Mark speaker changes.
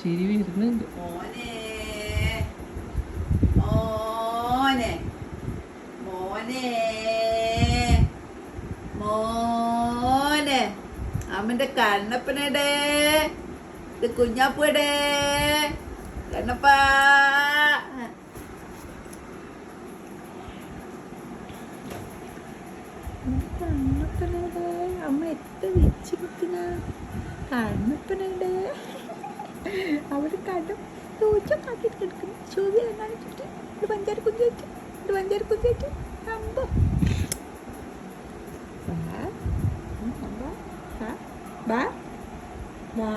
Speaker 1: ചിരി വരുന്നുണ്ട്.
Speaker 2: മോനെ മോനെ മോനെ മോനെ അമ്മന്റെ കണ്ണപ്പനടേ ഇത് കുഞ്ഞാപ്പൂടേ കണ്ണപ്പാ കണ്ണപ്പനടേ അമ്മ എത്ര വെച്ച് നിൽക്കുന്ന കണ്ണപ്പനടേ അവിടെ കടം കാട്ടിട്ട് കിടക്കുന്നു. ചോദ്യം എന്നാണിട്ട് ഇത് പഞ്ചാര കുഞ്ചേറ്റ് ഇത് പഞ്ചാര കുഞ്ചേറ്റ് അമ്പോ ബാ ബാ ബാ